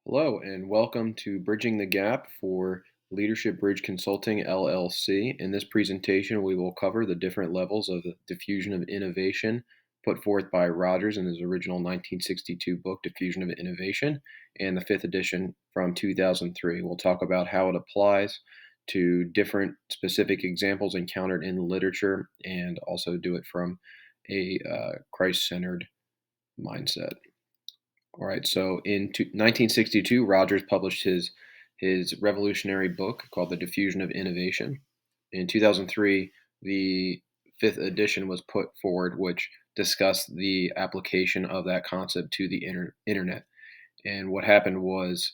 Hello, and welcome to Bridging the Gap for Leadership Bridge Consulting LLC. In this presentation, we will cover the different levels of the diffusion of innovation put forth by Rogers in his original 1962 book, Diffusion of Innovation, and the fifth edition from 2003. We'll talk about how it applies to different specific examples encountered in the literature and also do it from a Christ-centered mindset. All right, so in 1962, Rogers published his revolutionary book called The Diffusion of Innovation. In 2003, the fifth edition was put forward, which discussed the application of that concept to the internet. And what happened was,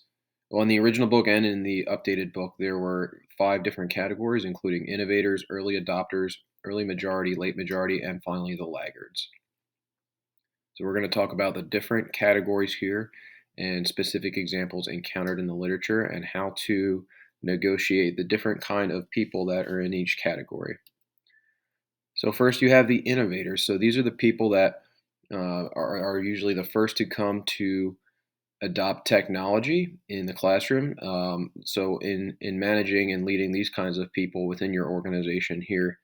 well, in the original book and in the updated book, there were five different categories, including innovators, early adopters, early majority, late majority, and finally the laggards. So we're going to talk about the different categories here and specific examples encountered in the literature and how to negotiate the different kind of people that are in each category. So first you have the innovators. So these are the people that are usually the first to come to adopt technology in the classroom. So in managing and leading these kinds of people within your organization here,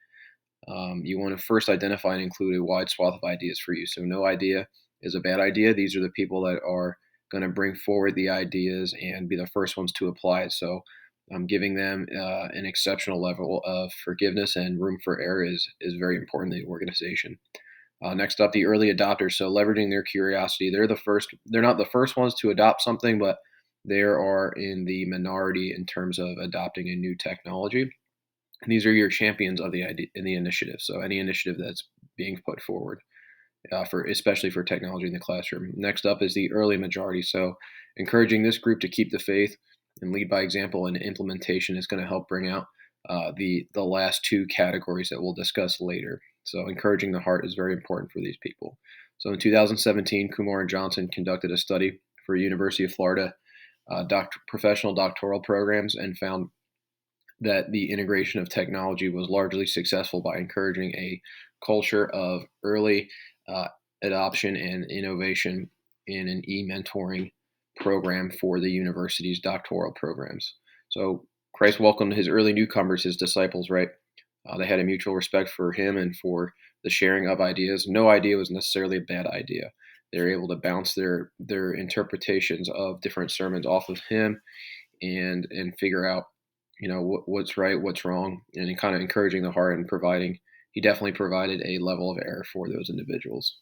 you want to first identify and include a wide swath of ideas for you. So no idea is a bad idea. These are the people that are going to bring forward the ideas and be the first ones to apply it. So giving them an exceptional level of forgiveness and room for error is very important in the organization. Next up, the early adopters. So leveraging their curiosity. They're not the first ones to adopt something, but they are in the minority in terms of adopting a new technology. And these are your champions of the idea in the initiative. So any initiative that's being put forward for especially for technology in the classroom. Next up is the early majority. So encouraging this group to keep the faith and lead by example and implementation is going to help bring out the last two categories that we'll discuss later. So encouraging the heart is very important for these people. So in 2017, Kumar and Johnson conducted a study for University of Florida professional doctoral programs and found that the integration of technology was largely successful by encouraging a culture of early adoption and innovation in an e-mentoring program for the university's doctoral programs. So Christ welcomed his early newcomers, his disciples, right? They had a mutual respect for him and for the sharing of ideas. No idea was necessarily a bad idea. They were able to bounce their interpretations of different sermons off of him and figure out what's right, what's wrong, and kind of encouraging the heart and providing. He definitely provided a level of error for those individuals.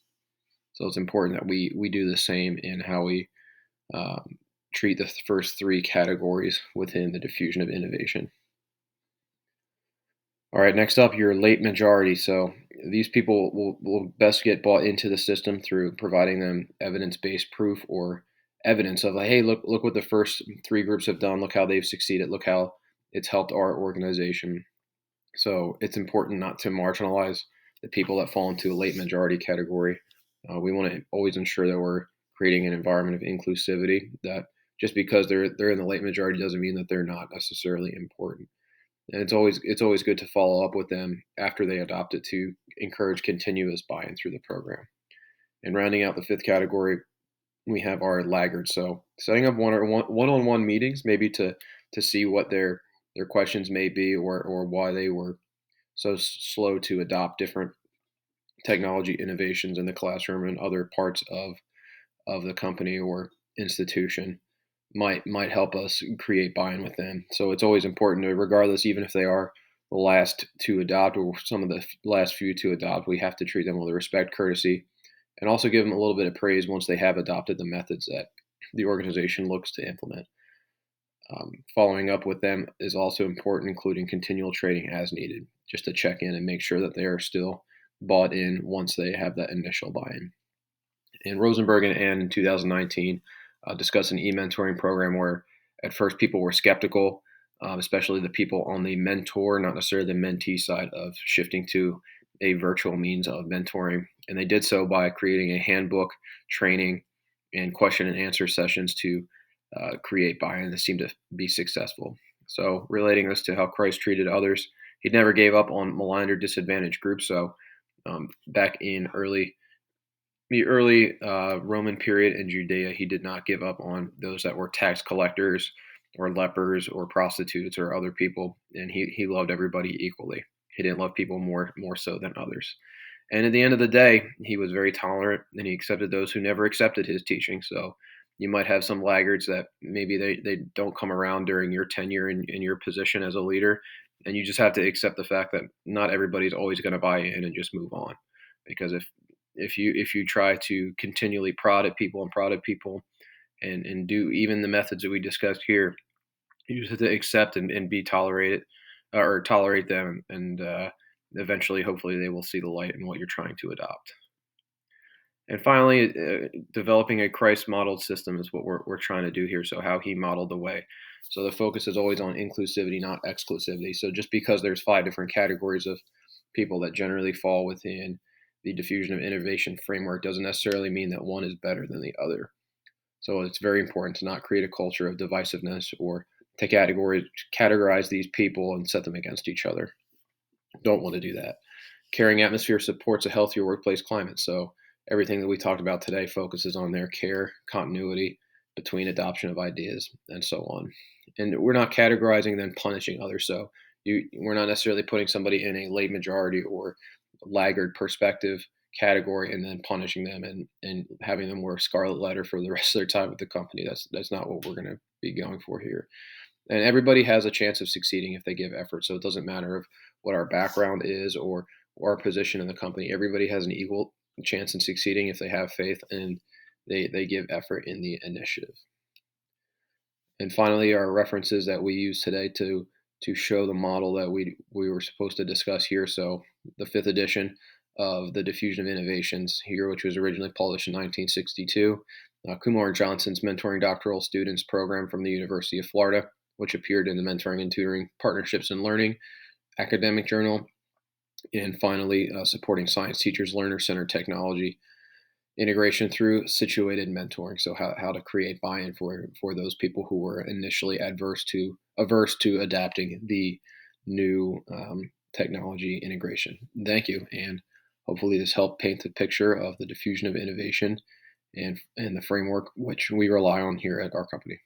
So it's important that we do the same in how we treat the first three categories within the diffusion of innovation. All right, next up, your late majority. So these people will best get bought into the system through providing them evidence-based proof or evidence of like, hey, look what the first three groups have done. Look how they've succeeded. Look how it's helped our organization. So it's important not to marginalize the people that fall into a late majority category. We want to always ensure that we're creating an environment of inclusivity. That just because they're in the late majority doesn't mean that they're not necessarily important. And it's always good to follow up with them after they adopt it to encourage continuous buy-in through the program. And rounding out the fifth category, we have our laggards. So setting up one-on-one meetings, maybe to see what their questions may be or why they were so slow to adopt different technology innovations in the classroom and other parts of the company or institution might help us create buy-in with them. So it's always important to, regardless, even if they are the last to adopt or some of the last few to adopt, we have to treat them with respect, courtesy, and also give them a little bit of praise once they have adopted the methods that the organization looks to implement. Following up with them is also important, including continual training as needed, just to check in and make sure that they are still bought in once they have that initial buy-in. And Rosenberg and Ann in 2019 discussed an e-mentoring program where at first people were skeptical, especially the people on the mentor, not necessarily the mentee side of shifting to a virtual means of mentoring. And they did so by creating a handbook, training, and question and answer sessions to create buy-in that seemed to be successful. So relating this to how Christ treated others, he never gave up on maligned or disadvantaged groups. So back in early the early Roman period in Judea, he did not give up on those that were tax collectors or lepers or prostitutes or other people, and he loved everybody equally. He didn't love people more so than others. And at the end of the day, he was very tolerant, and he accepted those who never accepted his teaching. So you might have some laggards that maybe they don't come around during your tenure in your position as a leader, and you just have to accept the fact that not everybody's always going to buy in and just move on. Because if you try to continually prod at people and do even the methods that we discussed here, you just have to accept and be tolerated or tolerate them, and eventually, hopefully, they will see the light in what you're trying to adopt. And finally, developing a Christ modeled system is what we're trying to do here. So, how he modeled the way. So, the focus is always on inclusivity, not exclusivity. So, just because there's 5 different categories of people that generally fall within the diffusion of innovation framework doesn't necessarily mean that one is better than the other. So, it's very important to not create a culture of divisiveness or to categorize these people and set them against each other. Don't want to do that. Caring atmosphere supports a healthier workplace climate. So everything that we talked about today focuses on their care, continuity between adoption of ideas, and so on. And we're not categorizing then punishing others. So we're not necessarily putting somebody in a late majority or laggard perspective category and then punishing them and having them wear a scarlet letter for the rest of their time with the company. That's not what we're going to be going for here. And everybody has a chance of succeeding if they give effort. So it doesn't matter of what our background is or our position in the company. Everybody has an equal chance in succeeding if they have faith and they give effort in the initiative. And finally, our references that we use today to show the model that we were supposed to discuss here. So the 5th edition of the Diffusion of Innovations here, which was originally published in 1962. Kumar Johnson's Mentoring Doctoral Students program from the University of Florida, which appeared in the Mentoring and Tutoring Partnerships and Learning academic journal. And finally, supporting science teachers' learner-centered technology integration through situated mentoring. So how to create buy-in for those people who were initially averse to adapting the new technology integration. Thank you, and hopefully this helped paint the picture of the diffusion of innovation and the framework which we rely on here at our company.